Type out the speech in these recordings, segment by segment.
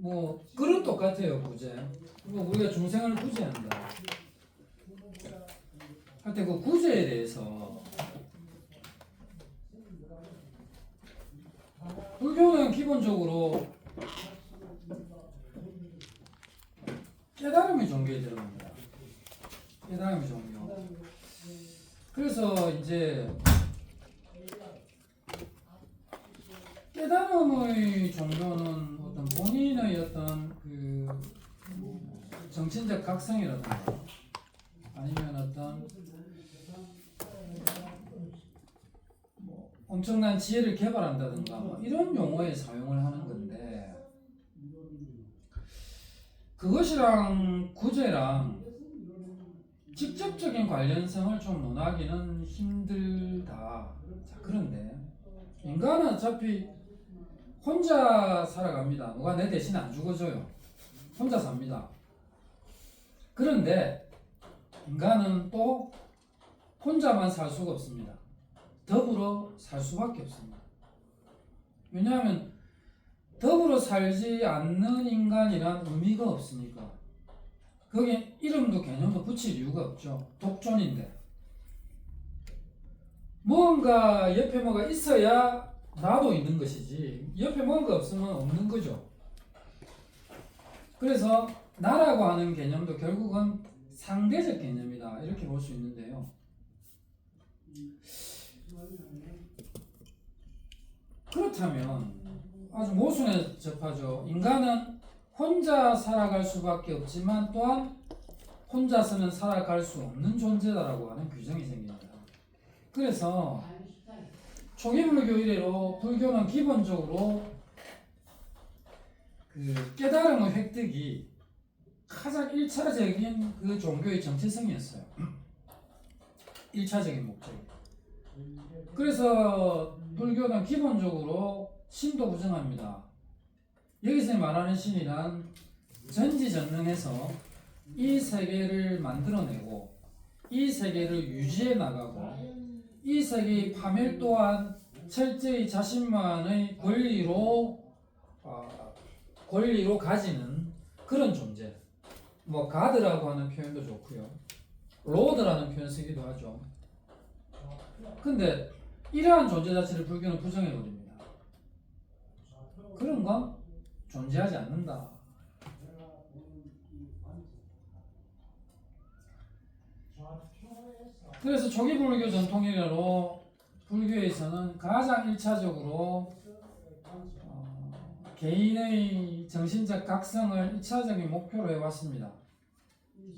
뭐 그릇 똑같아요. 구제. 뭐 우리가 중생을 구제한다. 하여튼 그 구제에 대해서 불교는 기본적으로 깨달음이 종교에 들어갑니다. 깨달음이 종교. 그래서 이제 깨달음의 종교는 어떤 본인의 어떤 그 정신적 각성이라든가 아니면 어떤 뭐 엄청난 지혜를 개발한다든가 뭐 이런 용어에 사용을 하는 건데 그것이랑 구제랑 직접적인 관련성을 좀 논하기는 힘들다. 자, 그런데 인간은 어차피 혼자 살아갑니다. 누가 내 대신 안 죽어줘요. 혼자 삽니다. 그런데 인간은 또 혼자만 살 수가 없습니다. 더불어 살 수밖에 없습니다. 왜냐하면 더불어 살지 않는 인간이란 의미가 없으니까. 거기에 이름도 개념도 붙일 이유가 없죠. 독존인데. 무언가 옆에 뭐가 있어야 나도 있는 것이지 옆에 뭔가 없으면 없는 거죠. 그래서 나라고 하는 개념도 결국은 상대적 개념이다 이렇게 볼 수 있는데요. 그렇다면 아주 모순에 접하죠. 인간은 혼자 살아갈 수밖에 없지만 또한 혼자서는 살아갈 수 없는 존재다라고 하는 규정이 생깁니다. 그래서 초기 불교 이래로 불교는 기본적으로 그 깨달음의 획득이 가장 1차적인 그 종교의 정체성이었어요. 1차적인 목적. 그래서 불교는 기본적으로 신도 부정합니다. 여기서 말하는 신이란 전지전능해서 이 세계를 만들어내고 이 세계를 유지해 나가고 이 세계의 파멸 또한 철저히 자신만의 권리로 가지는 그런 존재. 뭐 가드라고 하는 표현도 좋고요. 로드라는 표현 쓰기도 하죠. 근데 이러한 존재 자체를 불교는 부정해버립니다. 그런 건 존재하지 않는다. 그래서 초기 불교 전통이래로 불교에서는 가장 1차적으로 개인의 정신적 각성을 1차적인 목표로 해왔습니다.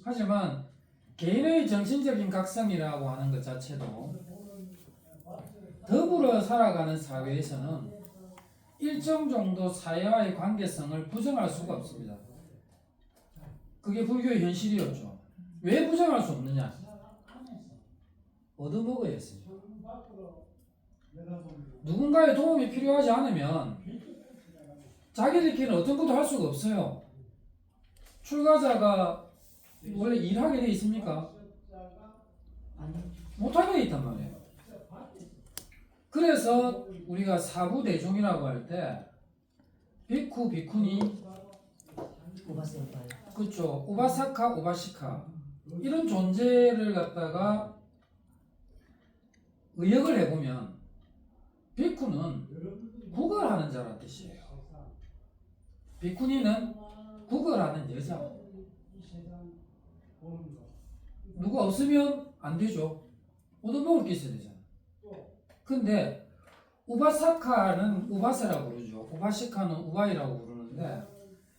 하지만 개인의 정신적인 각성이라고 하는 것 자체도 더불어 살아가는 사회에서는 일정 정도 사회와의 관계성을 부정할 수가 없습니다. 그게 불교의 현실이었죠. 왜 부정할 수 없느냐? 얻어먹어야 했습니다. 누군가의 도움이 필요하지 않으면 자기들끼리는 어떤 것도 할 수가 없어요. 출가자가 원래 일하게 돼 있습니까? 못하게 돼 있단 말이에요. 그래서 우리가 사부대종이라고 할 때 비쿠, 비쿠니, 그렇죠. 우바사카, 우바시카 이런 존재를 갖다가 의역을 해보면 비쿠는 구걸하는 자란 뜻이에요. 비쿠니는 구걸하는 여자. 누가 없으면 안 되죠. 얻어먹을 게 있어야 되잖아. 근데 우바사카는 우바세라고 부르죠. 우바시카는 우바이라고 부르는데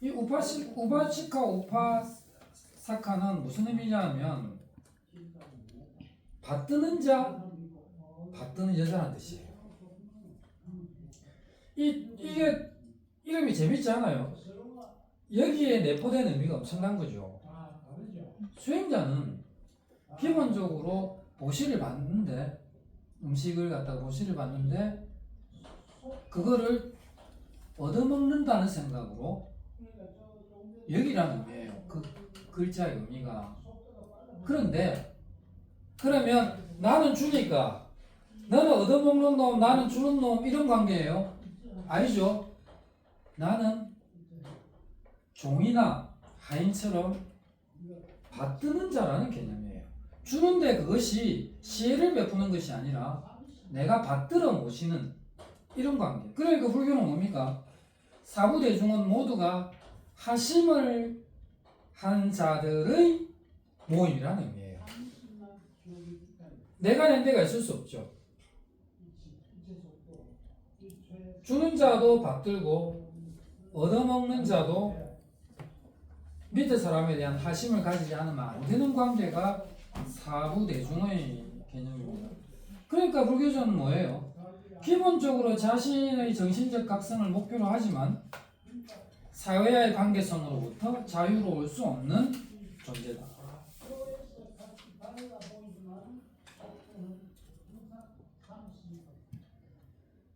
이 우바시카 우바사카는 무슨 의미냐 하면 받드는 자, 받드는 여자라는 뜻이에요. 이게 이름이 재밌지 않아요? 여기에 내포된 의미가 엄청난 거죠. 수행자는 기본적으로 보시를 받는데 음식을 갖다가 보시를 받는데 그거를 얻어먹는다는 생각으로 여기라는 의미예요. 그 글자의 의미가. 그런데 그러면 나는 주니까 너는 얻어먹는 놈, 나는 주는 놈 이런 관계예요? 아니죠. 나는 종이나 하인처럼 받드는 자라는 개념이에요. 주는데 그것이 시혜를 베푸는 것이 아니라 내가 받들어 모시는 이런 관계. 그러니까 불교는 뭡니까? 사부대중은 모두가 하심을 한 자들의 모임이라는 의미예요. 내가 낸 데가 있을 수 없죠. 주는 자도 받들고 얻어먹는 자도 밑에 사람에 대한 하심을 가지지 않으면 안 되는 관계가 사부대중의 개념입니다. 그러니까 불교전은 뭐예요? 기본적으로 자신의 정신적 각성을 목표로 하지만 사회와의 관계성으로부터 자유로울 수 없는 존재다.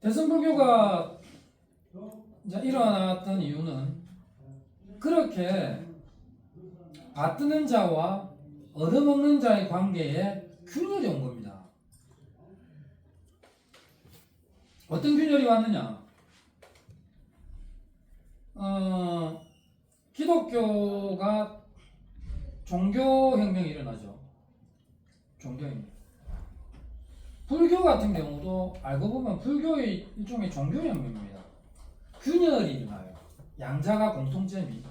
대승불교가 이제 일어났던 이유는 그렇게 받드는 자와 얻어먹는 자의 관계에 균열이 온 겁니다. 어떤 균열이 왔느냐? 기독교가 종교혁명이 일어나죠. 종교혁명. 불교 같은 경우도 알고 보면 불교의 일종의 종교혁명입니다. 균열이 일어나요. 양자가 공통점이.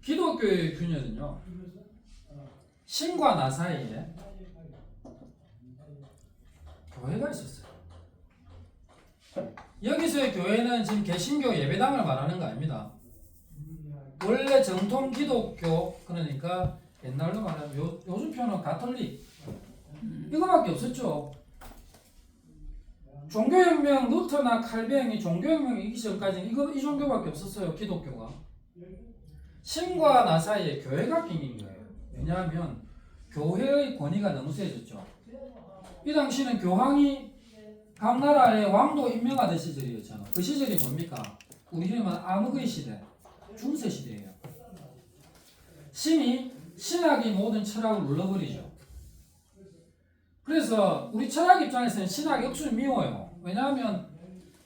기독교의 균열은요, 신과 나 사이에 교회가 있었어요. 여기서의 교회는 지금 개신교 예배당을 말하는 거 아닙니다. 원래 정통 기독교, 그러니까 옛날로 말하면 요즘 표현은 가톨릭 이거밖에 없었죠. 종교혁명, 루터나 칼뱅이 종교혁명이 있기 전까지는 이 종교밖에 없었어요. 기독교가. 신과 나 사이에 교회가 낀 거예요. 왜냐하면 교회의 권위가 너무 세졌죠. 이 당시는 교황이 각 나라의 왕도 임명하던 시절이었잖아. 그 시절이 뭡니까? 우리 이름은 암흑의 시대, 중세 시대예요. 신학이 모든 철학을 눌러버리죠. 그래서 우리 철학 입장에서는 신학이 억수로 미워요. 왜냐하면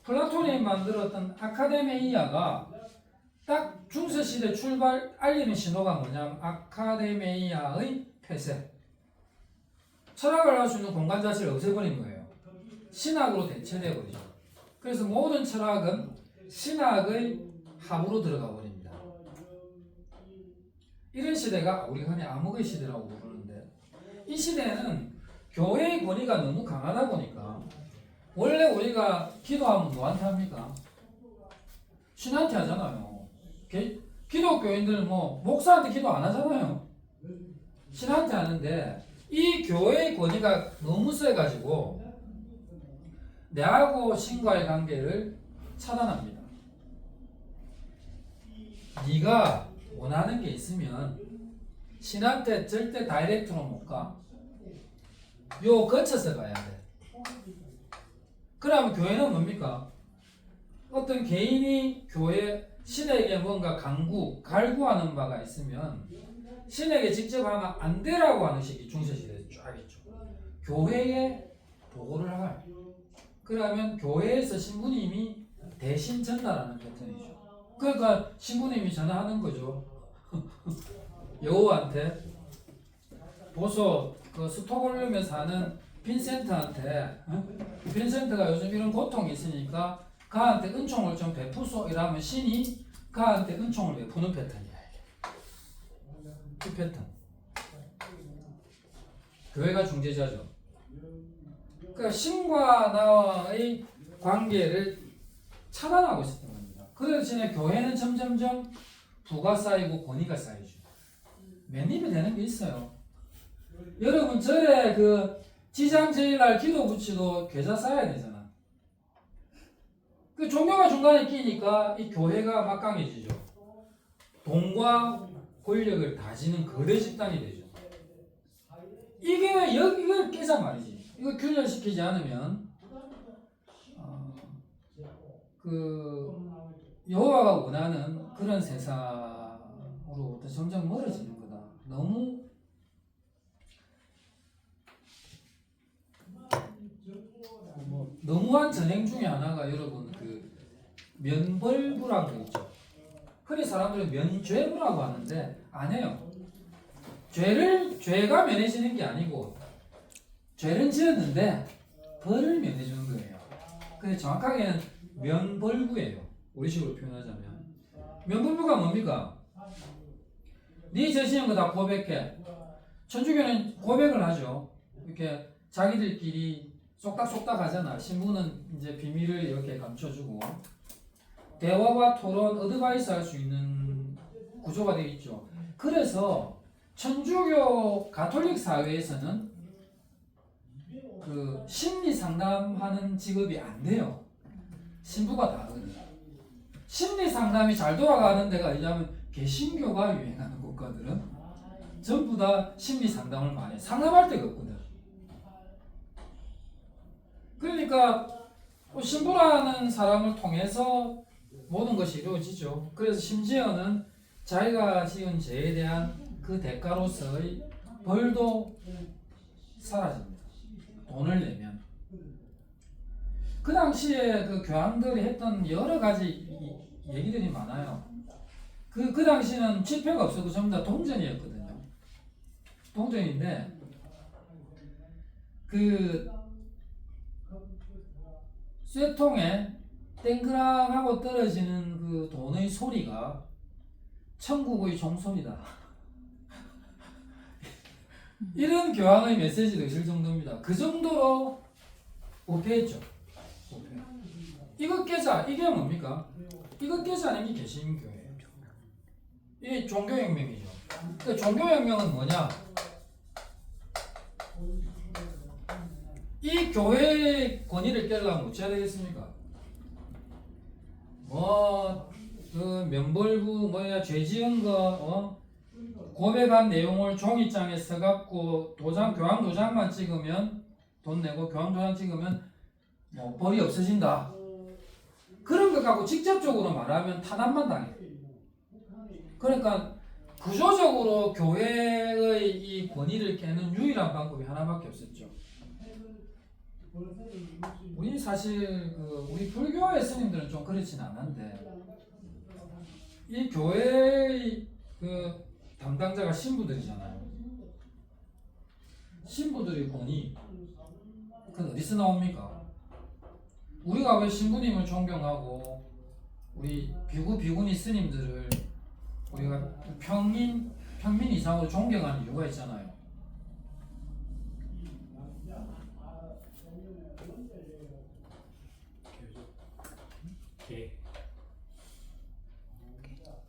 플라톤이 만들었던 아카데메이아가 딱 중세시대 출발 알리는 신호가 뭐냐면 아카데메이아의 폐쇄. 철학을 할 수 있는 공간 자체를 없애버린 거예요. 신학으로 대체되어버리죠. 그래서 모든 철학은 신학의 하부로 들어가 버립니다. 이런 시대가 우리가 흔히 암흑의 시대라고 부르는데, 이 시대에는 교회의 권위가 너무 강하다 보니까 원래 우리가 기도하면 누구한테 합니까? 신한테 하잖아요. 기독교인들 목사한테 기도 안 하잖아요. 신한테 하는데 이 교회의 권위가 너무 세가지고 내하고 신과의 관계를 차단합니다. 네가 원하는 게 있으면 신한테 절대 다이렉트로 못 가. 요 거쳐서 가야 돼. 그러면 교회는 뭡니까? 어떤 개인이 신에게 뭔가 갈구하는 바가 있으면 신에게 직접 하면 안 되라고 하는 식이 중세시대에 쫙 있죠. 교회에 보고를 할. 그러면 교회에서 신부님이 대신 전달하는 패턴이죠. 그러니까 신부님이 전화하는 거죠. 여우한테 보소 그 스톡홀름에 사는 빈센트한테 빈센트가 요즘 이런 고통이 있으니까 그한테 은총을 좀 베푸소 이러면 신이 그한테 은총을 베푸는 패턴이야. 그 패턴. 교회가 중재자죠. 그러니까 신과 나와의 관계를 차단하고 있었던 겁니다. 그 대신에 교회는 점점점 부가 쌓이고 권위가 쌓이죠. 맨입이 되는 게 있어요. 여러분 절에 그 지장제일날 기도 붙이도 계좌 쌓아야 되잖아. 그 종교가 중간에 끼니까 이 교회가 막강해지죠. 돈과 권력을 다지는 거대 집단이 되죠. 이게 이걸 깨자 말이지. 이거 균열시키지 않으면 그 여호와가 원하는 그런 세상으로부터 점점 멀어지는 거다. 너무 너무한 전행 중에 하나가 여러분 그 면벌부라고 있죠. 흔히 사람들은 면죄부라고 하는데 안 해요. 죄가 면해지는 게 아니고 죄는 지었는데 벌을 면해주는 거예요. 근데 정확하게는 면벌부예요. 우리식으로 표현하자면 면벌부가 뭡니까? 네 죄지은 거 다 고백해. 천주교는 고백을 하죠. 이렇게 자기들끼리 쏙닥쏙닥 하잖아. 신부는 이제 비밀을 이렇게 감춰주고 대화와 토론, 어드바이스 할 수 있는 구조가 되어 있죠. 그래서 천주교 가톨릭 사회에서는 그 심리 상담하는 직업이 안 돼요. 신부가 다거든요. 심리 상담이 잘 돌아가는 데가 어디냐면 개신교가 유행하는 국가들은 전부 다 심리 상담을 많이 해. 상담할 데가 없거든. 그러니까 신부라는 사람을 통해서 모든 것이 이루어지죠. 그래서 심지어는 자기가 지은 죄에 대한 그 대가로서의 벌도 사라집니다. 돈을 내면. 그 당시에 그 교황들이 했던 여러 가지 얘기들이 많아요. 그 당시는 집회가 없어도 전부 다 동전이었거든요. 동전인데 그 쇠통에 땡그랑하고 떨어지는 그 돈의 소리가 천국의 종소리다. 이런 교황의 메시지도 있을 정도입니다. 그 정도로 부패했죠. 부패. 이거 깨자. 이게 뭡니까? 이거 깨자는 게 개신교예요. 이게 종교혁명이죠. 그 종교혁명은 뭐냐? 이 교회의 권위를 깨려면 어찌해야 되겠습니까? 그 면벌부 죄 지은 거 고백한 내용을 종이장에 써갖고 교황 도장만 찍으면 돈 내고 교황 도장 찍으면 벌이 없어진다. 그런 것 갖고 직접적으로 말하면 탄압만 당해요. 그러니까 구조적으로 교회의 이 권위를 깨는 유일한 방법이 하나밖에 없었죠. 우리 사실 우리 불교의 스님들은 좀 그렇지는 않은데 이 교회의 그 담당자가 신부들이잖아요. 신부들의 권위 그건 어디서 나옵니까? 우리가 왜 신부님을 존경하고 우리 비구니 스님들을 우리가 평민 이상으로 존경하는 이유가 있잖아요.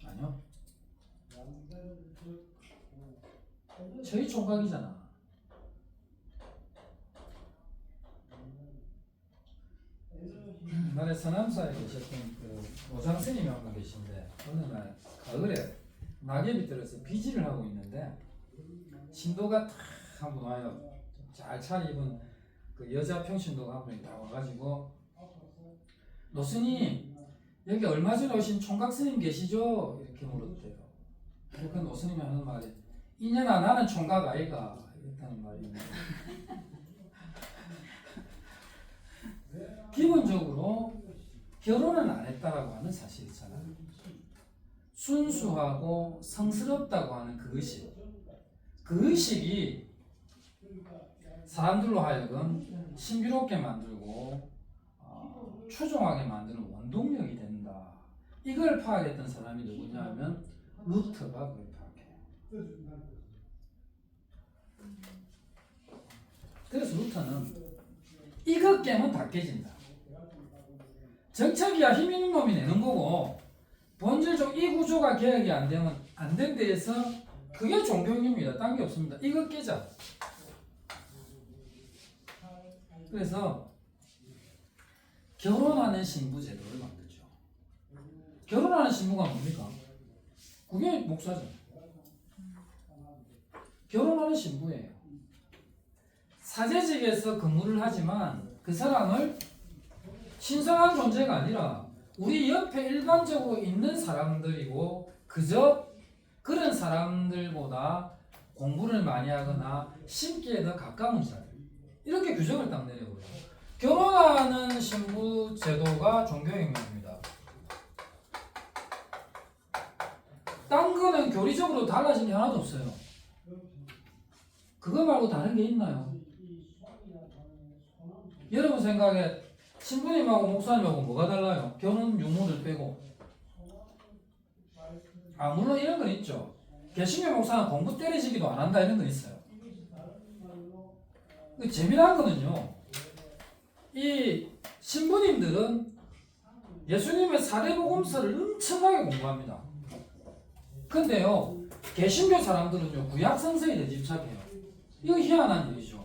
아니요. 저희 총각이잖아. 옛날에 서남사에 계셨던 그 노장 스님이 한 분 계신데 어느 날 가을에 낙엽이 들어서 비지를 하고 있는데 신도가 탁 한 분 와요. 잘 차려입은 그 여자 평신도가 한 분이 다 와가지고 노스님 여기 얼마 전에 오신 총각 스님 계시죠? 이렇게 물었대요. 그 노스님이 하는 말이 이년아 나는 총각 아이가 이랬다는 말입니다. 기본적으로 결혼은 안 했다라고 하는 사실 있잖아요. 순수하고 성스럽다고 하는 그 의식이 사람들로 하여금 신비롭게 만들고 추종하게 만드는 원동력이 된다. 이걸 파악했던 사람이 누구냐 하면 루터가 그걸 파악해요. 그래서 루터는 이것 깨면 다 깨진다. 정책이야 힘 있는 놈이 내는 거고 본질적 이 구조가 개혁이 안 되면 안 된 데에서 그게 종교입니다. 딴 게 없습니다. 이것 깨자. 그래서 결혼하는 신부 제도를 만들죠. 결혼하는 신부가 뭡니까? 그게 목사죠. 결혼하는 신부예요. 사제직에서 근무를 하지만 그 사람을 신성한 존재가 아니라 우리 옆에 일반적으로 있는 사람들이고 그저 그런 사람들보다 공부를 많이 하거나 신기에 더 가까운 자들, 이렇게 규정을 딱 내려버려요. 결혼하는 신부 제도가 종교혁명입니다. 딴 거는 교리적으로 달라진 게 하나도 없어요. 그거 말고 다른 게 있나요? 여러분 생각에 신부님하고 목사님하고 뭐가 달라요? 결혼 유무를 빼고. 물론 이런 건 있죠. 개신교 목사는 공부 때리시기도 안 한다, 이런 건 있어요. 재미난 거는요, 이 신부님들은 예수님의 사대복음서를 엄청나게 공부합니다. 근데요, 개신교 사람들은요, 구약 성서에 대해 집착해요. 이거 희한한 일이죠.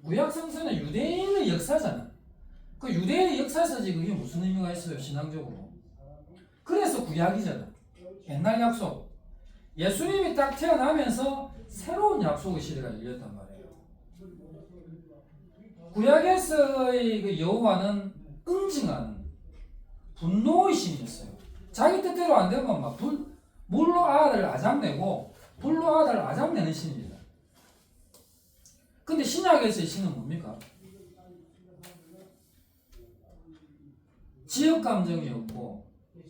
구약 성서는 유대인의 역사잖아. 그 유대인의 역사에서지 그게 무슨 의미가 있어요, 신앙적으로. 그래서 구약이잖아. 옛날 약속. 예수님이 딱 태어나면서 새로운 약속의 시대가 열렸단 말이에요. 구약에서의 그 여호와는 응징하는 분노의 신이었어요. 자기 뜻대로 안 되면 막 물로 아들을 아잡내고 불로 아들을 아잡내는 신입니다. 근데 신약에서의 신은 뭡니까? 지역 감정이 없고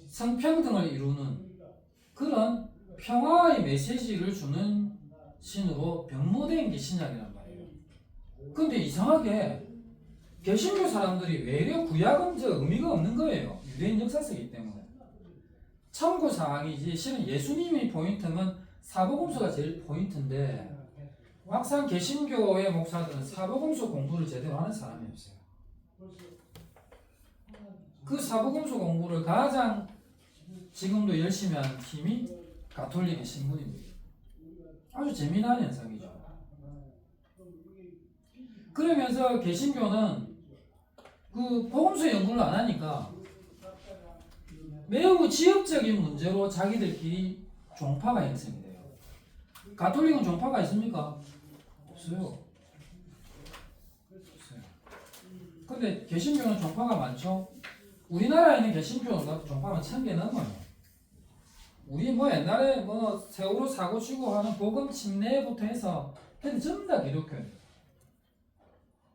성평등을 이루는 그런 평화의 메시지를 주는 신으로 변모된 게 신약이란 말이에요. 근데 이상하게 개신교 사람들이 외려 구약은 저 의미가 없는 거예요. 유대인 역사서이기 때문에. 참고 사항이지 실은 예수님의 포인트는 사복음서가 제일 포인트인데 막상 개신교의 목사들은 사복음서 공부를 제대로 하는 사람이 없어요. 그 사복음서 공부를 가장 지금도 열심히 하는 팀이 가톨릭의 신부입니다. 아주 재미난 현상이죠. 그러면서 개신교는 그 복음서 연구를 안 하니까 매우 지역적인 문제로 자기들끼리 종파가 형성이 돼요. 가톨릭은 종파가 있습니까? 없어요. 근데 개신교는 종파가 많죠. 우리나라에 있는 개신교는 종파가 1000개 넘어요. 우리 뭐 옛날에 뭐 세월호 사고 치고 하는 복음 침례부터 해서 근데 전부 다 기독교예요.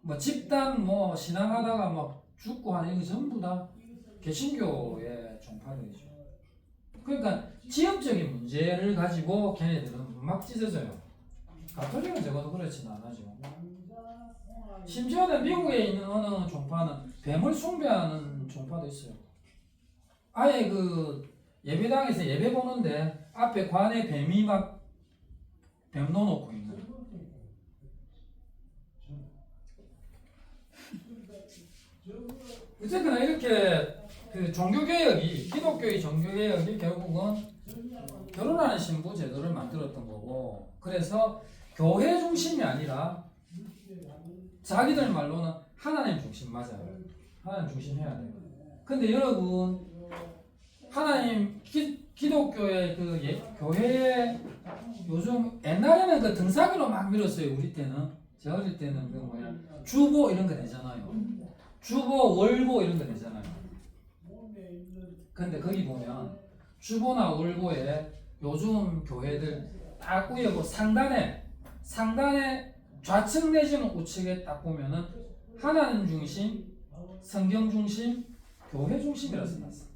뭐 집단 뭐 신앙하다가 막 죽고 하는 게 전부 다 개신교의 종파들이죠. 그러니까 지역적인 문제를 가지고 걔네들은 막 찢어져요. 가톨릭은 적어도 그렇지는 않아죠. 심지어는 미국에 있는 어느 종파는 뱀을 숭배하는 종파도 있어요. 아예 그 예배당에서 예배 보는데 앞에 관에 뱀이 막 뱀 넣어놓고 있는. 어쨌거나 이렇게 그 종교개혁이 기독교의 종교개혁이 결국은 결혼하는 신부 제도를 만들었던 거고, 그래서 교회 중심이 아니라 자기들 말로는 하나님 중심 맞아요. 하나님 중심 해야 돼요. 근데 여러분 하나님 기독교의 그 교회에 요즘 옛날에는 그 등사기로 막 밀었어요. 우리 때는 제가 어릴 때는 그 뭐야 주보 이런 거 되잖아요. 주보 월보 이런 거 되잖아요. 근데 거기 보면 주보나 월보에 요즘 교회들 딱 우여고 상단에 좌측 내지는 우측에 딱 보면은 하나님 중심, 성경 중심, 교회 중심이라 써놨어.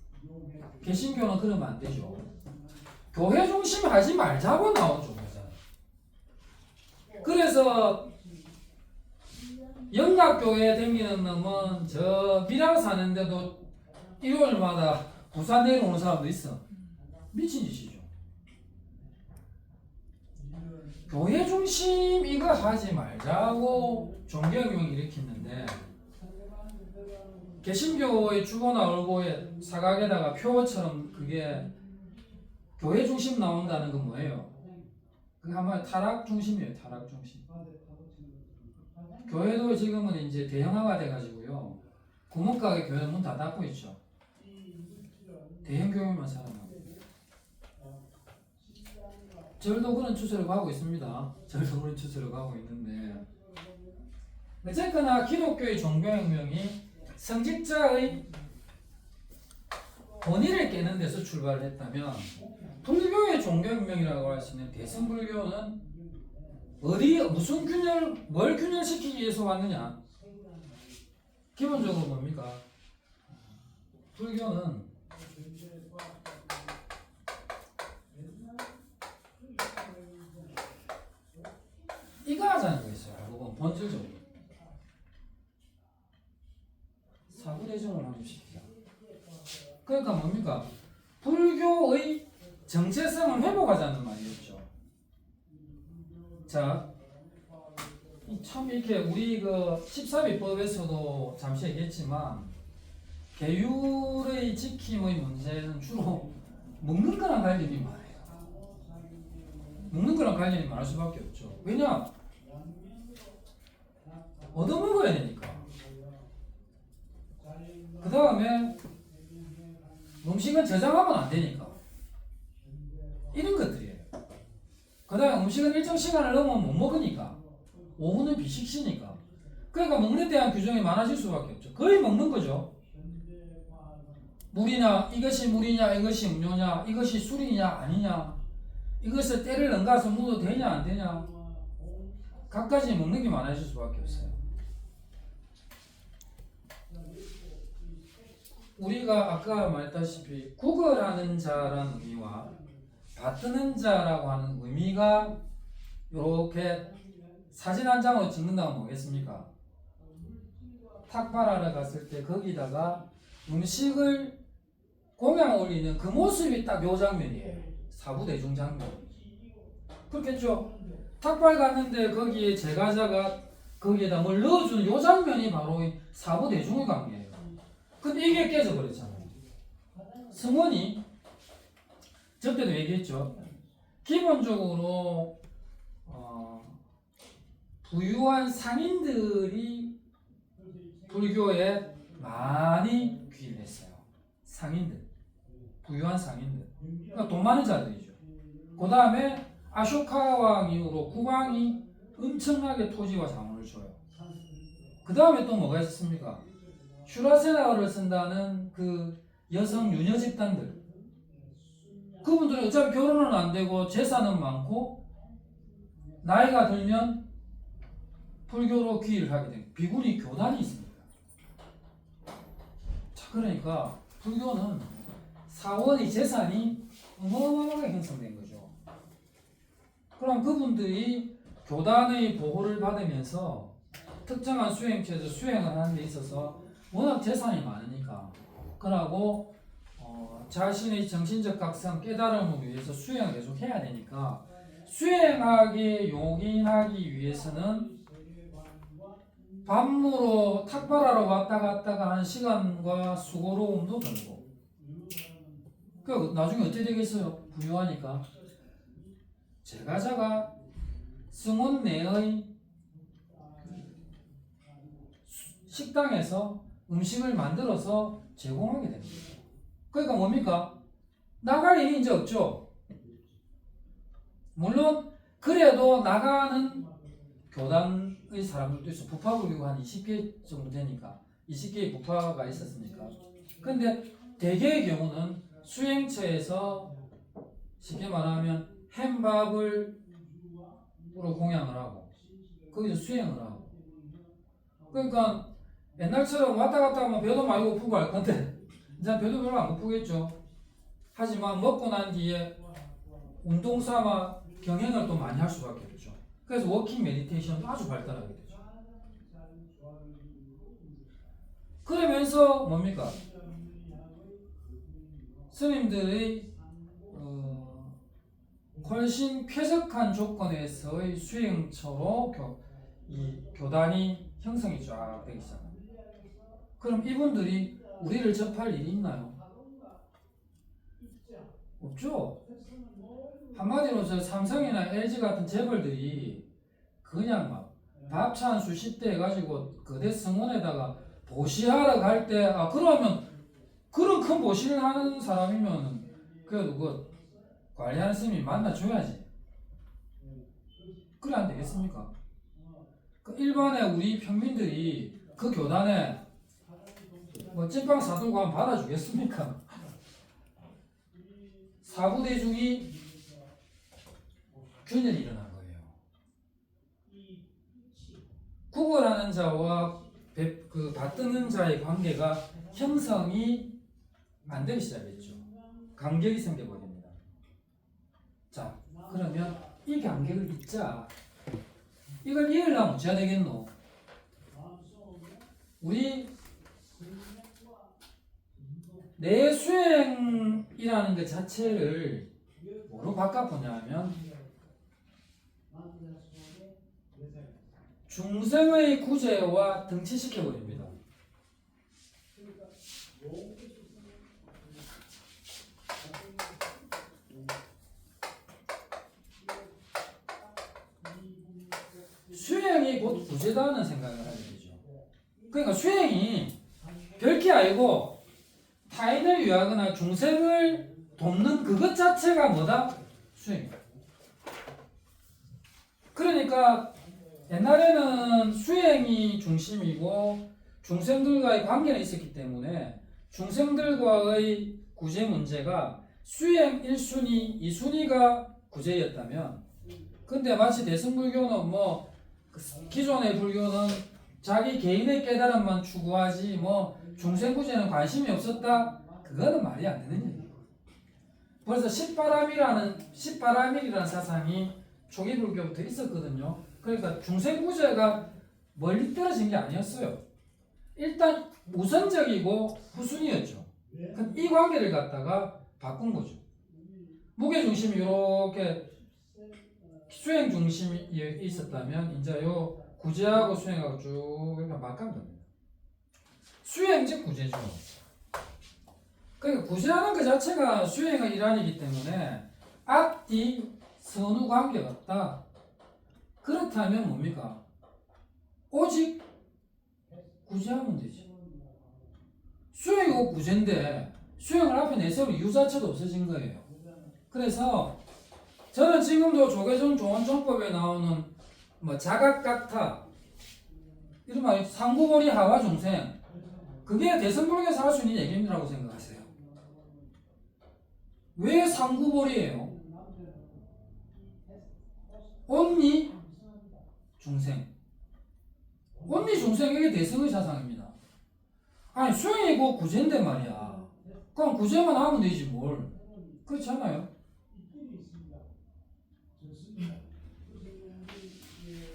개신교는 그러면 안 되죠. 교회 중심 하지 말자고 나온 종교잖아요. 그래서 영락교회 다니는 놈은 저 밀양 사는데도 일요일마다 부산 내려오는 사람도 있어. 미친 짓이죠. 교회 중심 이거 하지 말자고 종교혁명 일으켰는데, 개신교의 주보나 얼보에 사각에다가 표처럼 그게 교회 중심 나온다는 건 뭐예요? 그게 한마디로 타락 중심이에요. 타락 중심. 교회도 지금은 이제 대형화가 돼가지고요. 구멍가게 교회 문 다 닫고 있죠. 대형 교회만 살아나고. 절도 그런 추세로 가고 있습니다. 절도 그런 추세로 가고 있는데, 어쨌거나 기독교의 종교혁명이 성직자의 본의를 깨는 데서 출발을 했다면 불교의 종교혁명이라고 할 수 있는 대승불교는 무슨 뭘 균열시키기 위해서 왔느냐? 기본적으로 뭡니까? 불교는 이거 하자는 거 있어요. 대부분 본질적으로 사부대중을 확립시키자. 그러니까 뭡니까? 불교의 정체성을 회복하자는 말이었죠. 자, 참 이렇게 우리 그 14비법에서도 잠시 얘기했지만 계율의 지킴의 문제는 주로 먹는 거랑 관련이 많아요. 먹는 거랑 관련이 많을 수밖에 없죠. 왜냐? 얻어먹어야 되니까. 그 다음에 음식은 저장하면 안 되니까. 이런 것들이에요. 그 다음에 음식은 일정 시간을 넘으면 못 먹으니까. 오후는 비식시니까. 그러니까 먹는 데 대한 규정이 많아질 수밖에 없죠. 거의 먹는 거죠. 물이냐, 이것이 물이냐, 이것이 음료냐, 이것이 술이냐, 아니냐, 이것을 때를 넘가서 묻어도 되냐, 안 되냐. 각가지 먹는 게 많아질 수밖에 없어요. 우리가 아까 말했다시피 구걸하는 자라는 의미와 받드는 자라고 하는 의미가 이렇게 사진 한 장으로 찍는다면 뭐겠습니까? 탁발하러 갔을 때 거기다가 음식을 공양 올리는 그 모습이 딱 요 장면이에요. 사부대중 장면. 그렇겠죠? 탁발 갔는데 거기에 제과자가 거기에다 뭘 넣어주는 요 장면이 바로 사부대중의 관계예요. 근데 이게 깨져버렸잖아요. 성원이 저때도 얘기했죠. 기본적으로 부유한 상인들이 불교에 많이 귀를 했어요. 상인들, 부유한 상인들, 그러니까 돈 많은 자들이죠. 그 다음에 아쇼카 왕 이후로 국왕이 엄청나게 토지와 자원을 줘요. 그 다음에 또 뭐가 있었습니까? 슈라세나를 쓴다는 그 여성 유녀 집단들, 그분들은 어차피 결혼은 안 되고 재산은 많고 나이가 들면 불교로 귀의를 하게 됩니다. 비구니 교단이 있습니다. 자, 그러니까 불교는 사원의 재산이 어마어마하게 형성된 거죠. 그럼 그분들이 교단의 보호를 받으면서 특정한 수행처에서 수행을 하는 데 있어서 워낙 재산이 많으니까 그러고 자신의 정신적 각성, 깨달음을 위해서 수행을 계속 해야 되니까 수행하기 용인하기 위해서는 밤으로 탁발하러 왔다 갔다가 하는 시간과 수고로움도 들고 그 나중에 어떻게 되겠어요? 부유하니까 제과자가 승원 내의 식당에서 음식을 만들어서 제공하게 됩니다. 그러니까 뭡니까? 나갈 일이 이제 없죠. 물론 그래도 나가는 교단의 사람들도 있어. 부파불교가 한 20개 정도 되니까 20개의 부파가 있었으니까. 근데 대개의 경우는 수행처에서 쉽게 말하면 햄밥을 공양을 하고 거기서 수행을 하고 그러니까 옛날처럼 왔다 갔다 하면 배도 많이 고프고 할 건데 이제 배도 별로 안 고프겠죠. 하지만 먹고 난 뒤에 운동 삼아 경행을 또 많이 할 수밖에 없죠. 그래서 워킹 메디테이션도 아주 발달하게 되죠. 그러면서 뭡니까? 스님들의 훨씬 쾌적한 조건에서의 수행처로 이 교단이 형성이 쫙 되기 시작합니다. 그럼 이분들이 우리를 접할 일이 있나요? 없죠. 한마디로 저 삼성이나 LG 같은 재벌들이 그냥 막 밥차 한 수십 대 해가지고 거대 성원에다가 보시하러 갈 때 그러면 그런 큰 보시를 하는 사람이면 그래도 그 관리하는 스님이 만나줘야지. 그래 안 되겠습니까? 그 일반의 우리 평민들이 그 교단에 뭐 찐빵 사들고 하면 받아주겠습니까? 사부대중이 균열이 일어난 거예요. 구걸하는 자와 그 받드는 자의 관계가 형성이 안 되기 시작했죠. 간격이 생겨버립니다. 자, 그러면 이 간격을 잇자. 이걸 이해하려면 어찌해야 되겠노? 우리 내수행이라는 것 자체를 뭐로 바꿔보냐면 중생의 구제와 등치시켜버립니다. 수행이 곧 구제다는 생각을 하게 되죠. 그러니까 수행이 별게 아니고 타인을 위하거나 중생을 돕는 그것 자체가 뭐다? 수행이다. 그러니까 옛날에는 수행이 중심이고 중생들과의 관계는 있었기 때문에 중생들과의 구제 문제가 수행 1순위, 2순위가 구제였다면, 근데 마치 대승불교는 뭐 기존의 불교는 자기 개인의 깨달음만 추구하지 뭐 중생구제는 관심이 없었다? 그거는 말이 안 되는 얘기예요. 그래서 십바라밀이라는 사상이 초기 불교부터 있었거든요. 그러니까 중생구제가 멀리 떨어진 게 아니었어요. 일단 우선적이고 후순위였죠. 이 관계를 갖다가 바꾼 거죠. 무게중심이 이렇게 수행 중심이 있었다면 이제 요 구제하고 수행하고 쭉 이렇게 바꾸면 됩니다. 수행 즉 구제죠. 그러니까 구제하는 그 자체가 수행의 일환이기 때문에 앞뒤 선후 관계가 없다. 그렇다면 뭡니까? 오직 구제하면 되지. 수행이고 구제인데 수행을 앞에 내세울 이유 자체도 없어진 거예요. 그래서 저는 지금도 조계종 조언종법에 나오는 뭐 자각각타 이런 말 상구보리 하와 중생, 그게 대승불교에서 할 수 있는 얘기라고 생각하세요. 왜 상구보리예요? 온리 중생, 온리 중생, 이게 대승의 사상입니다. 아니 수행이고 구제인데 말이야. 그럼 구제만 하면 되지 뭘. 그렇지 않아요?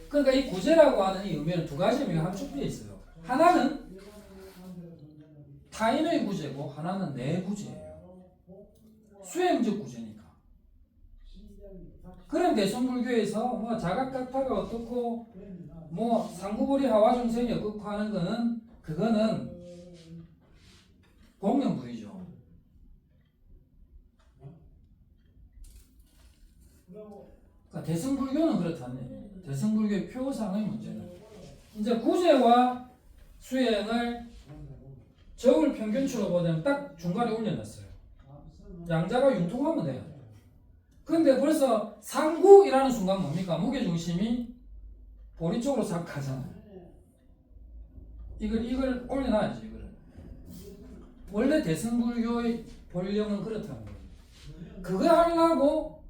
그러니까 이 구제라고 하는 이 의미는 두 가지 의미가 함축되어 있어요. 하나는 타인의 구제고 하나는 내 구제예요. 수행적 구제니까. 그런 대승불교에서 뭐 자각각파가 어떻고 뭐 상구보리 하와중생이 어떻고 하는 거는 그거는 공명부이죠. 그러니까 대승불교는 그렇다는 얘기예요. 대승불교의 표상의 문제는 이제 구제와 수행을 저울 평균치로 보면 딱 중간에 올려놨어요. 양자가 융통하면 돼요. 근데 벌써 상구이라는 순간 뭡니까? 무게중심이 보리 쪽으로 싹 가잖아요. 이걸 올려놔야지. 이거를. 원래 대승불교의 본령은 그렇다는 거예요. 그거 하려고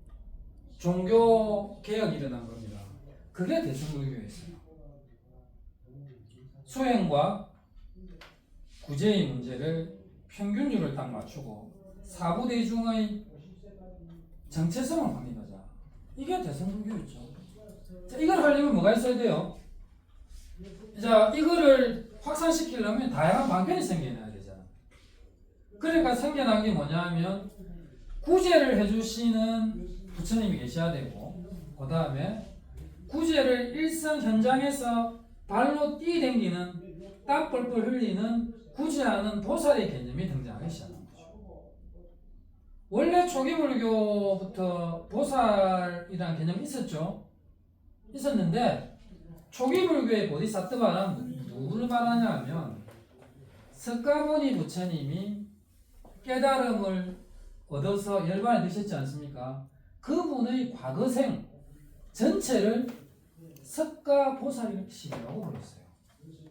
종교 개혁이 일어난 겁니다. 그게 대승불교였어요. 수행과 구제의 문제를 평균율을 딱 맞추고 사부대중의 정체성을 확립하자. 이게 대승불교였죠. 자, 이걸 하려면 뭐가 있어야 돼요? 자, 이거를 확산시키려면 다양한 방편이 생겨나야 되잖아. 그러니까 생겨난 게 뭐냐면 구제를 해주시는 부처님이 계셔야 되고, 그 다음에 구제를 일선 현장에서 발로 뛰댕기는, 땀 뻘뻘 흘리는 구제하는 보살의 개념이 등장하기 시작합니다. 원래 초기 불교부터 보살이라는 개념이 있었죠. 있었는데 초기 불교의 보디사트바는 누구를 말하냐 하면 석가모니 부처님이 깨달음을 얻어서 열반에 드셨지 않습니까? 그분의 과거생 전체를 석가보살식이라고 불렀어요.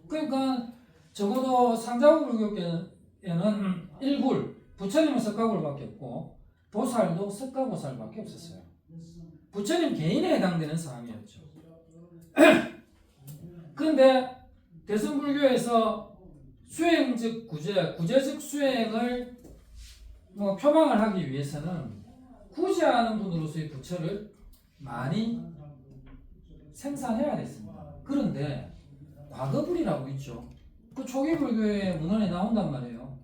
그러니까 적어도 상자불교계에는 일불, 부처님은 석가불밖에 없고 보살도 석가보살밖에 없었어요. 부처님 개인에 해당되는 사람이었죠. 그런데 대승불교에서 수행 즉 구제 즉 수행을 표방을 하기 위해서는 구제하는 분으로서의 부처를 많이 생산해야 됐습니다. 그런데 과거불이라고 있죠. 그 초기 불교의 문헌에 나온단 말이에요.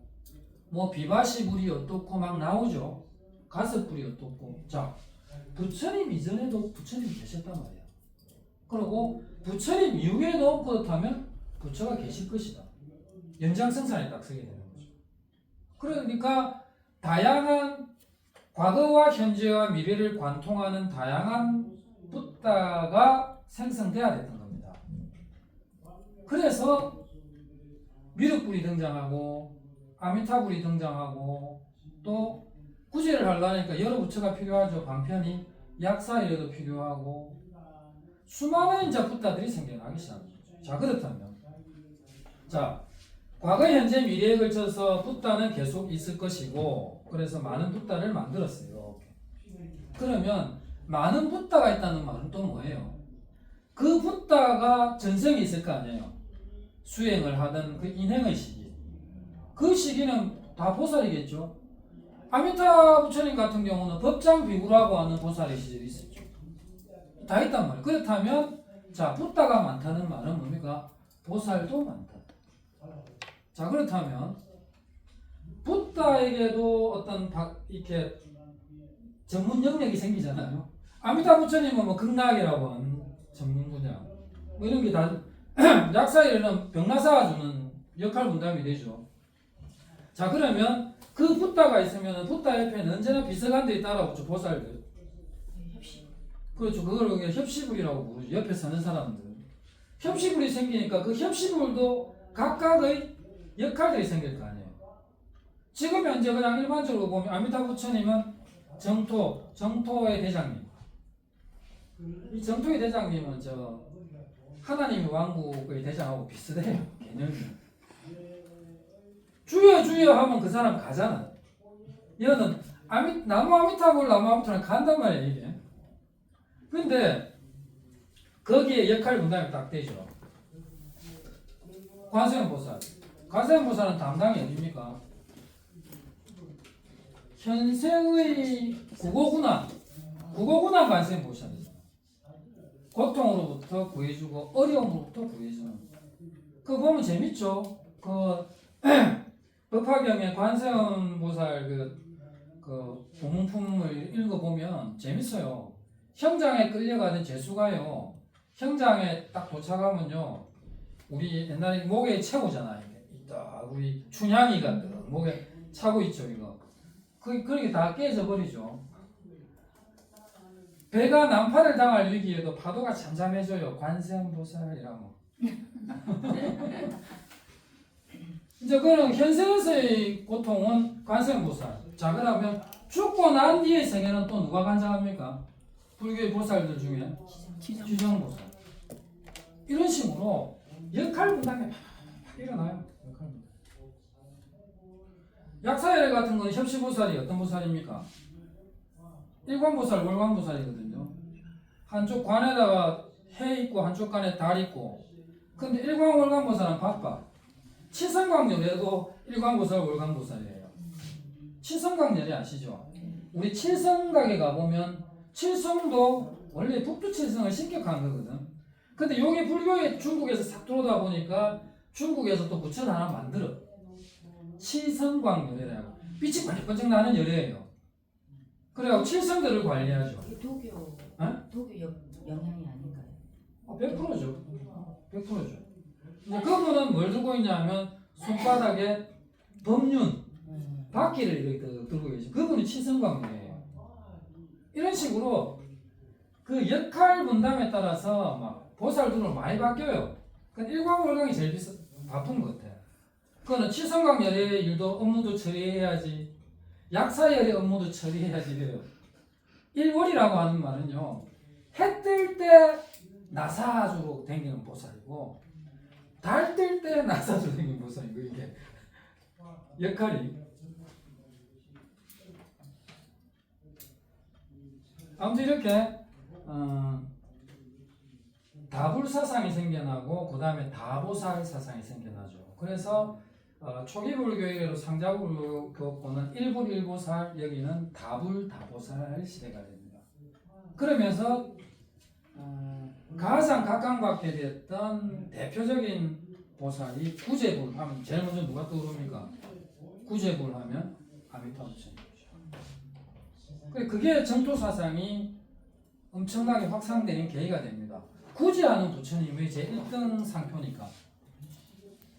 뭐 비바시불이 어떻고 막 나오죠. 가섭불이 어떻고. 자, 부처님 이전에도 부처님이 계셨단 말이에요. 그리고 부처님 이후에도 그렇다면 부처가 계실 것이다. 연장생산에 딱 서게 되는 거죠. 그러니까 다양한 과거와 현재와 미래를 관통하는 다양한 붓다가 생성돼야 됐던 겁니다. 그래서 미륵불이 등장하고 아미타불이 등장하고 또 구제를 하려니까 여러 부처가 필요하죠. 반편이 약사이래도 필요하고 수많은 이제 붓다들이 생겨나기 시작합니다. 자, 그렇다면 자, 과거, 현재, 미래에 걸쳐서 붓다는 계속 있을 것이고 그래서 많은 붓다를 만들었어요. 그러면 많은 붓다가 있다는 말은 또 뭐예요? 그 붓다가 전생이 있을 거 아니에요. 수행을 하던 그 인행의 시기. 그 시기는 다 보살이겠죠. 아미타 부처님 같은 경우는 법장 비구라고 하는 보살의 시절이 있었죠. 다 있단 말이에요. 그렇다면 자, 붓다가 많다는 말은 뭡니까? 보살도 많다. 자, 그렇다면 붓다에게도 어떤 이렇게 전문 영역이 생기잖아요. 아미타 부처님은 뭐 극락이라고 하는 전문 분야, 뭐 이런 게 다 약사에는 병나사주는 역할 분담이 되죠. 자, 그러면 그 붓다가 있으면 붓다 옆에는 언제나 비서관들이 따라오죠. 보살들. 그렇죠. 그걸 협시불이라고 부르죠. 옆에 사는 사람들. 협시불이 생기니까 그 협시불도 각각의 역할들이 생길 거 아니에요. 지금 현재 그냥 일반적으로 보면 아미타 부처님은 정토의 대장님. 이 정토의 대장님은 하나님의 왕국의 대장하고 비슷해요. 개념이. 주여 하면 그 사람 가잖아. 얘는 나무 아미타불은 간단 말이에요, 이게. 근데 거기에 역할 분담이 딱 되죠. 관세음보살. 관세음보살은 담당이 어디입니까? 현세의 국어군한 관세음보살이잖아. 고통으로부터 구해주고 어려움으로부터 구해주는. 그거 보면 재밌죠. 법화경에 관세음보살 그 부문품을 읽어보면 재밌어요. 형장에 끌려가는 죄수가요. 형장에 딱 도착하면요. 우리 옛날에 목에 채우잖아요. 우리 춘향이가 목에 차고 있죠, 이거. 그렇게 다 깨져 버리죠. 배가 난파를 당할 위기에도 파도가 잠잠해져요. 관세음보살이라고. 이제 그런 현세에서의 고통은 관세음보살. 자, 그러면 죽고 난 뒤의 세계는 또 누가 관장합니까? 불교의 보살들 중에 지정보살. 이런 식으로 역할 분담이 막 일어나요. 역할 분담. 약사열 같은 건 협시보살이 어떤 보살입니까? 일관보살, 월관보살이거든요. 한쪽 관에다가 해 있고 한쪽 관에 달 있고. 근데 일관, 월관보살은 바빠. 칠성광열에도 일관보살, 월관보살이에요. 칠성광열이 아시죠? 우리 칠성각에 가보면 칠성도 원래 북두칠성을 신격한 거거든. 근데 여기 불교에 중국에서 싹 들어오다 보니까 중국에서 또 부처를 하나 만들어. 칠성광열이라고. 빛이 반짝반짝 나는 열이에요. 그래갖고 칠성들을 관리하죠. 도교 영향이 아닌가요? 100%죠. 100%죠. 이제 그분은 뭘 들고 있냐면 손바닥에 법륜, 바퀴를 이렇게 들고 계시죠. 그분이 칠성광열이에요. 이런 식으로 그 역할 분담에 따라서 막 보살들은 많이 바뀌어요. 그러니까 일광월광이 제일 바쁜 것 같아요. 그거는 칠성광열의 일도 업무도 처리해야지, 약사열의 업무도 처리해야지 돼요. 일월이라고 하는 말은요, 해 뜰 때 나사주로 댕기는 보살이고 달 뜰 때 나사주로 댕기는 보살이고 이게 역할이 아무튼 이렇게 다불 사상이 생겨나고 그 다음에 다보살 사상이 생겨나죠. 그래서 초기 불교 이래로 상자 불교권은 일불일보살 여기는 다불 다보살 시대가 됩니다. 그러면서 가장 각광받게 됐던 대표적인 보살이 구제불 하면 제일 먼저 누가 떠오릅니까? 구제불 하면 아미타불 스님이죠. 그게 정토 사상이 엄청나게 확산되는 계기가 됩니다. 구제하는 부처님의 제 1등 상표니까.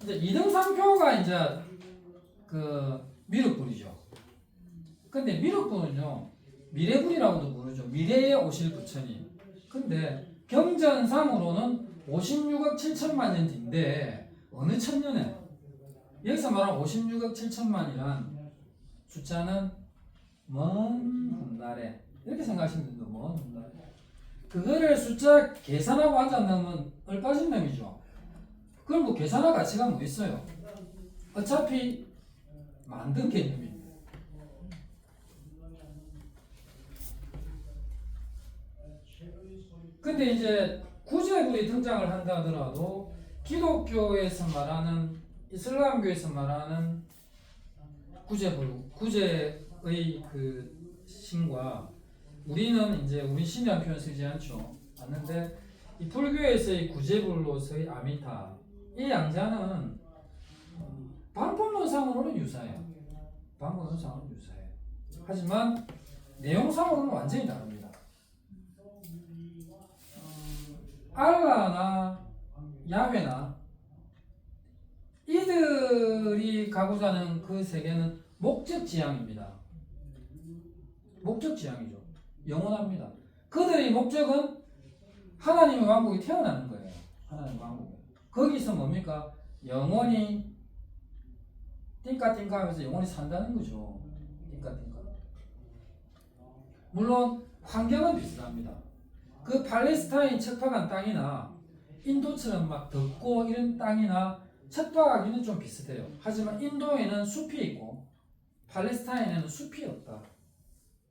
이제 2등 상표가 이제 그 미륵불이죠. 근데 미륵불은요 미래불이라고도 부르죠. 미래에 오실 부처님. 근데 경전상으로는 56억 7천만 년 뒤인데 어느 천년에 여기서 말하는 56억 7천만이란 숫자는 먼 훗날에 이렇게 생각하시면 됩니다. 먼 훗날에 그거를 숫자 계산하고 앉았다면 얼빠진 놈이죠. 그걸 뭐 계산할 가치가 뭐 있어요. 어차피 만든 개념입니다. 근데 이제 구제불이 등장을 한다 하더라도 기독교에서 말하는 이슬람교에서 말하는 구제불, 구제의 그 신과 우리는 이제 우리 신이라는 표현 쓰지 않는데 이 불교에서의 구제불로서의 아미타 이 양자는 방법론상으로는 유사해요. 방법론상으로는 유사해요. 하지만 내용상으로는 완전히 다릅니다. 알라나 야훼나 이들이 가고자 하는 그 세계는 목적지향입니다. 목적지향이죠. 영원합니다. 그들의 목적은 하나님의 왕국이 태어나는 거예요. 하나님의 왕국. 거기서 뭡니까? 영원히 띵까띵까 하면서 영원히 산다는 거죠. 띵까띵까. 물론 환경은 비슷합니다. 그 팔레스타인 척박한 땅이나 인도처럼 막 덥고 이런 땅이나 척박하기는 좀 비슷해요. 하지만 인도에는 숲이 있고 팔레스타인에는 숲이 없다.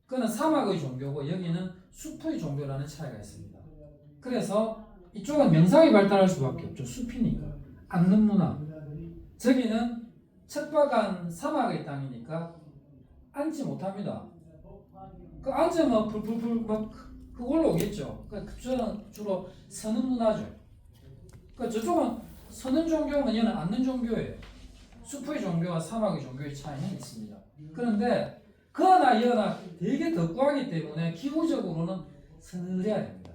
그는 사막의 종교고 여기는 숲의 종교라는 차이가 있습니다. 그래서 이쪽은 명상이 발달할 수밖에 없죠. 숲이니까. 앉는 문화. 저기는 척박한 사막의 땅이니까 앉지 못합니다. 그 앉으면 풀풀풀 막 흙 올라오겠죠. 저는 주로 서는 문화죠. 저쪽은 서는 종교면 얘는 앉는 종교예요. 숲의 종교와 사막의 종교의 차이는 있습니다. 그런데 그러나 이러나 되게 덥고하기 때문에 기후적으로는 서늘해야 됩니다.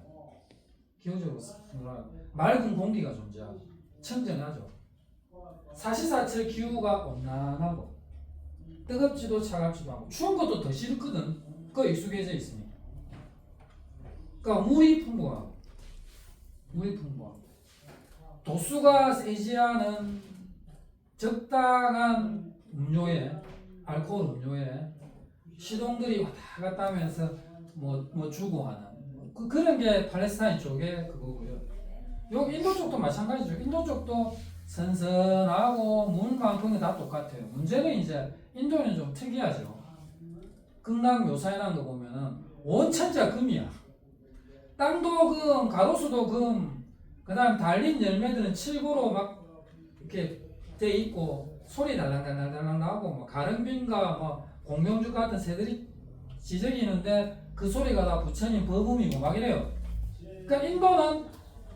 기후적으로 서늘하고 맑은 공기가 존재하고 청정하죠. 사시사철 기후가 온난하고 뜨겁지도 차갑지도 않고 추운 것도 더 싫거든. 그거 익숙해져 있으니까. 그러니까 물이 풍부하고 도수가 세지 않은 적당한 음료에 알코올 음료에 시동들이 왔다 갔다 하면서 뭐 주고 하는 그런 게 팔레스타인 쪽에 그거고요. 요 인도 쪽도 마찬가지죠. 인도 쪽도 선선하고 물만큼은 다 똑같아요. 문제는 이제 인도는 좀 특이하죠. 극락 묘사에 나온 거 보면은 온 천지가 금이야. 땅도 금, 가로수도 금, 그 다음 달린 열매들은 칠고로 막 이렇게 돼 있고 소리 달랑달랑 나고 뭐 가릉빈과 뭐 공명주 같은 새들이 지저귀는데 그 소리가 다 부처님 법음이고 막 이래요. 그러니까 인도는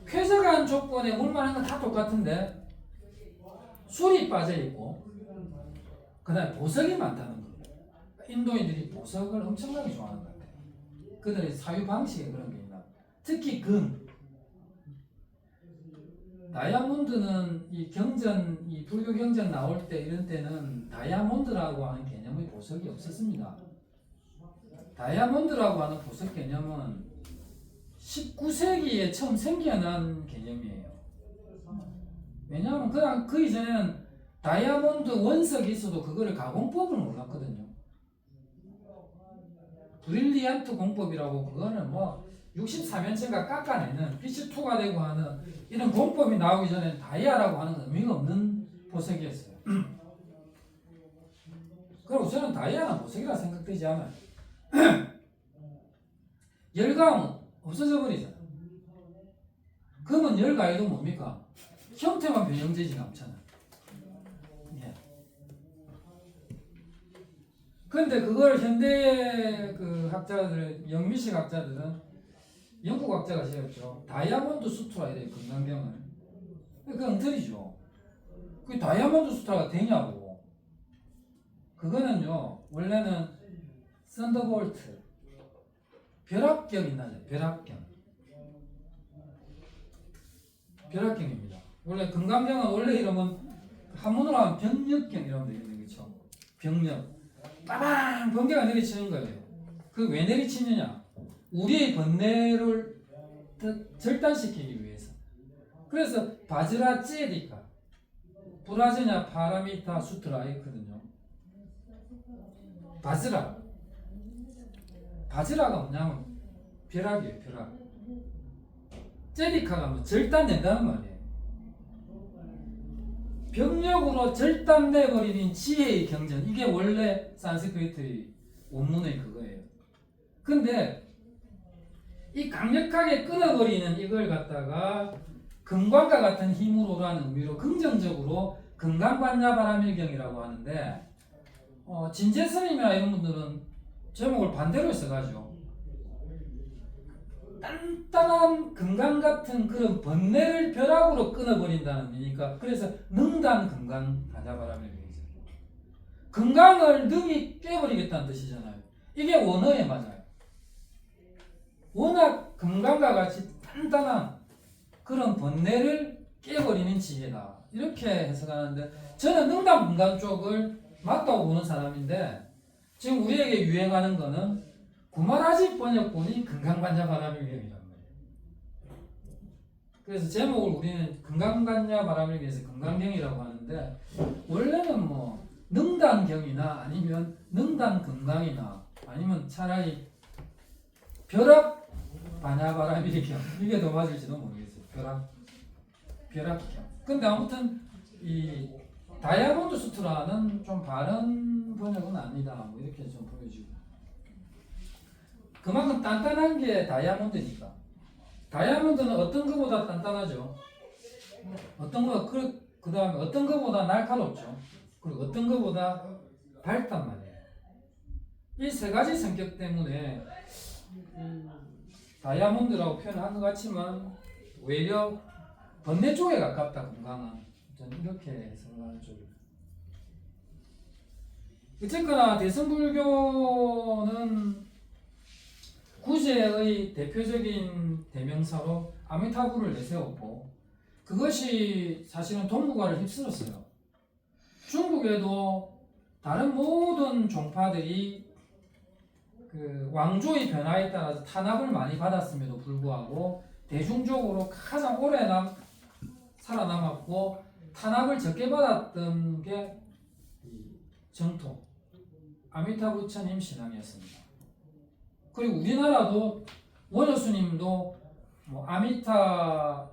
쾌적한 조건에 물만 한 건 다 똑같은데 술이 빠져 있고 그 다음에 보석이 많다는 거예요. 인도인들이 보석을 엄청나게 좋아하는 것 같아요. 그들의 사유 방식에 그런 게 있나. 특히 금. 다이아몬드는 이 경전, 이 불교 경전 나올 때 이런 때는 다이아몬드라고 하는 개념의 보석이 없었습니다. 다이아몬드라고 하는 보석 개념은 19세기에 처음 생겨난 개념이에요. 왜냐하면 그냥 그 이전에는 다이아몬드 원석이 있어도 그거를 가공법을 몰랐거든요. 브릴리안트 공법이라고 그거는 뭐 64면체가 깎아내는 PC2가 되고 하는 이런 공법이 나오기 전에 다이아라고 하는 건 의미가 없는 보석이었어요. 그리고 저는 다이아는 보석이라 생각되지 않아요. 열강 없어져 버리잖아요. 그러면 열가이도 뭡니까? 형태만 변형되지 않잖아요. 예. 근데 그걸 현대 그 학자들, 영미식 학자들은 영국 학자가 지었죠. 다이아몬드 수트라 이래요, 금강경을. 그 엉터리죠. 그 다이아몬드 수트라가 되냐고. 그거는요, 원래는 썬더볼트, 벼락경 있나요? 벼락경. 벼락경입니다. 원래 금강경은 원래 이름은 한문으로 하면 병력경이라고 되겠네요. 그렇죠? 병력. 빠방! 번개가 내리치는 거예요. 그 왜 내리치느냐? 우리의 번뇌를 절단시키기 위해서. 그래서 바즈라 찌에디카, 브라제냐 파라미타 수트라 있거든요. 바즈라가 뭐냐면 벼락이에요. 벼락. 찌에디카가 뭐 절단낸다는 말이에요. 병력으로 절단내버리는 지혜의 경전. 이게 원래 산스크리트의 원문의 그거예요. 근데 이 강력하게 끊어버리는 이걸 갖다가 금관과 같은 힘으로라는 의미로 긍정적으로 금강관야바라밀경이라고 하는데 진재스님이나 이런 분들은 제목을 반대로 써가지고 단단한 금강 같은 그런 번뇌를 벼락으로 끊어버린다는 의미니까 그래서 능단 금강관야바라밀경이죠. 금강을 능히 깨버리겠다는 뜻이잖아요. 이게 원어에 맞아요. 워낙 금강과 같이 단단한 그런 번뇌를 깨버리는 지혜다. 이렇게 해석하는데 저는 능단 금강 쪽을 맞다고 보는 사람인데 지금 우리에게 유행하는 거는 구마라집 번역본이 금강관야바라밀경이란 말이에요. 그래서 제목을 우리는 금강관야바라밀경에서 금강경이라고 하는데 원래는 뭐 능단경이나 아니면 능단금강이나 아니면 차라리 벼락 반야바라밀경 이게 더 맞을지도 모르겠어요. 벼락경. 근데 아무튼 이 다이아몬드 수트라는 좀 바른 번역은 아니다. 뭐 이렇게 좀 보여지고. 그만큼 단단한 게 다이아몬드니까. 다이아몬드는 어떤 것보다 단단하죠. 어떤 거 그 다음에 어떤 것보다 날카롭죠. 그리고 어떤 것보다 밝단 말이에요. 이 세 가지 성격 때문에 다이아몬드라고 표현한 것 같지만 오히려 번뇌 쪽에 가깝다. 금강은 저는 이렇게 생각하는 쪽입니다. 어쨌거나 대승불교는 구제의 대표적인 대명사로 아미타부를 내세웠고 그것이 사실은 동북아를 휩쓸었어요. 중국에도 다른 모든 종파들이 그 왕조의 변화에 따라서 탄압을 많이 받았음에도 불구하고 대중적으로 가장 오래 살아남았고 탄압을 적게 받았던 게 정토 아미타부처님 신앙이었습니다. 그리고 우리나라도 원효스님도 뭐 아미타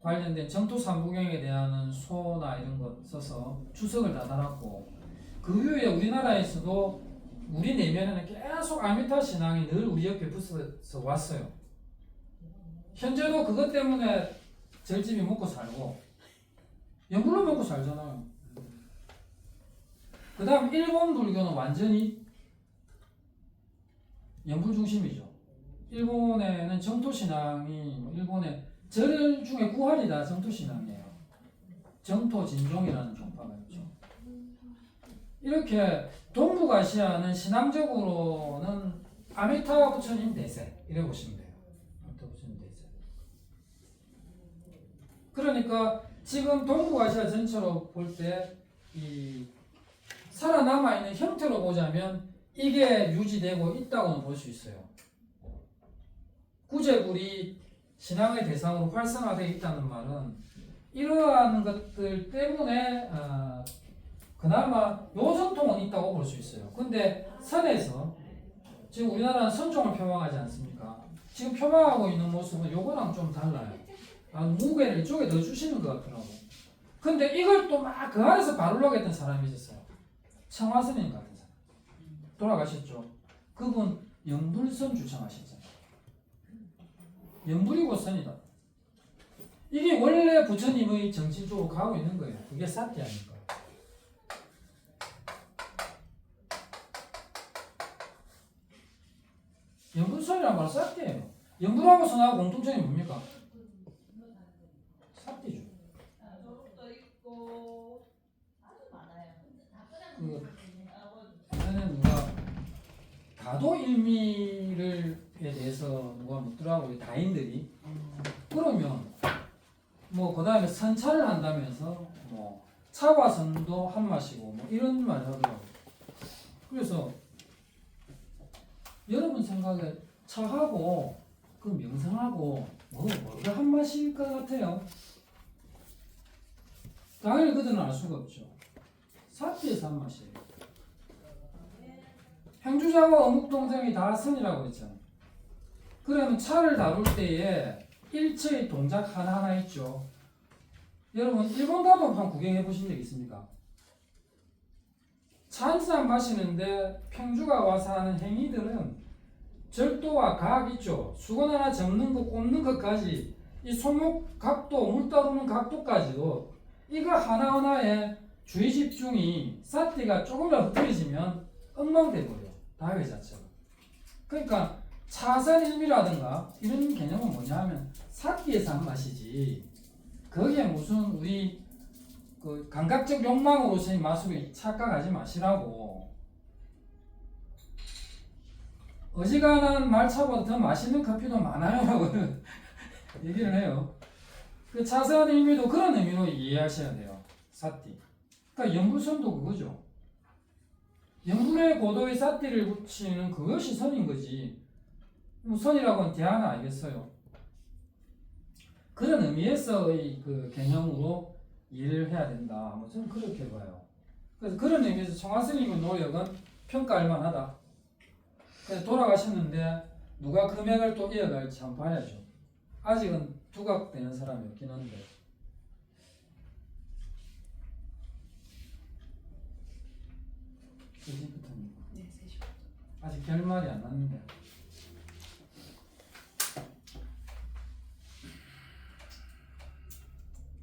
관련된 정토 삼부경에 대한 소나 이런 것 써서 주석을 다 달았고 그 이후에 우리나라에서도 우리 내면에는 계속 아미타 신앙이 늘 우리 옆에 붙어서 왔어요. 현재도 그것 때문에 절집이 먹고 살고 연불로 먹고 살잖아요. 그 다음 일본 불교는 완전히 연불 중심이죠. 일본에는 정토신앙이 일본의 절 중에 9할이다 정토신앙이에요. 정토진종이라는 종파가 있죠. 이렇게 동북아시아는 신앙적으로는 아미타 부처님 대세 이래 보시면 돼요. 아미타 부처님 대세. 그러니까 지금 동북아시아 전체로 볼 때 이 살아남아 있는 형태로 보자면 이게 유지되고 있다고는 볼 수 있어요. 구제불이 신앙의 대상으로 활성화되어 있다는 말은 이러한 것들 때문에 그나마 요전통은 있다고 볼 수 있어요. 근데 선에서 지금 우리나라는 선종을 표방하지 않습니까? 지금 표방하고 있는 모습은 요거랑 좀 달라요. 무게를 이쪽에 더 주시는 것 같더라고. 근데 이걸 또 막 그 안에서 바르려고 했던 사람이 있었어요. 청화스님 같은 사람. 돌아가셨죠. 그분 영불선 주창하셨잖아요. 영불이고 선이다. 이게 원래 부처님의 정신 쪽으로 가고 있는 거예요. 그게 사티 아닙니까? 영불선이란 말은 사티예요. 영불하고 선하고 공통점이 뭡니까? 사티죠. 예전에 누가 다도일미에 대해서 누가 묻더라고요. 다인들이. 그러면 뭐 그 다음에 선차를 한다면서 뭐 차와 선도 한 맛이고 뭐 이런 말을 하더라고요. 그래서 여러분 생각에 차하고 그 명상하고 뭐가 한 맛일 것 같아요? 당연히 그들은 알 수가 없죠. 사티에서 한 맛이에요. 행주자와 어묵동생이 다 선이라고 했잖아요. 그러면 차를 다룰 때에 일체의 동작 하나하나 있죠. 여러분 일본 가도 한번 구경해 보신 적 있습니까? 차 한 잔 마시는데 평주가 와서 하는 행위들은 절도와 가학 있죠. 수건 하나 접는 거 꼽는 것까지 이 손목 각도, 물 따르는 각도까지도 이거 하나하나에 주의 집중이 사티가 조금이라도 흐트러지면 엉망돼 버려요. 다회 자체가. 그러니까 차선 일미라든가 이런 개념은 뭐냐 하면 사티에서 한 맛이지 거기에 무슨 우리 그 감각적 욕망으로서의 맛으로 착각하지 마시라고. 어지간한 말차보다 더 맛있는 커피도 많아요라고 얘기를 해요. 그 차선 일미도 그런 의미로 이해하셔야 돼요. 사티. 그러니까 영불선도 그거죠. 영불의 고도의 사티를 붙이는 그것이 선인 거지. 선이라고는 대안은 알겠어요. 그런 의미에서의 그 개념으로 이해를 해야 된다. 뭐 저는 그렇게 봐요. 그래서 그런 의미에서 청하스님의 노력은 평가할 만하다. 그래서 돌아가셨는데 누가 금액을 또 이어갈지 한번 봐야죠. 아직은 두각되는 사람이 없긴 한데. 몇 시부터입니까? 네, 3시부터. 아직 결말이 안 났는데.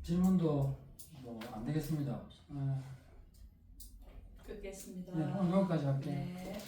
질문도 뭐 안 되겠습니다. 끊겠습니다. 네, 오늘 여기까지 할게요. 네.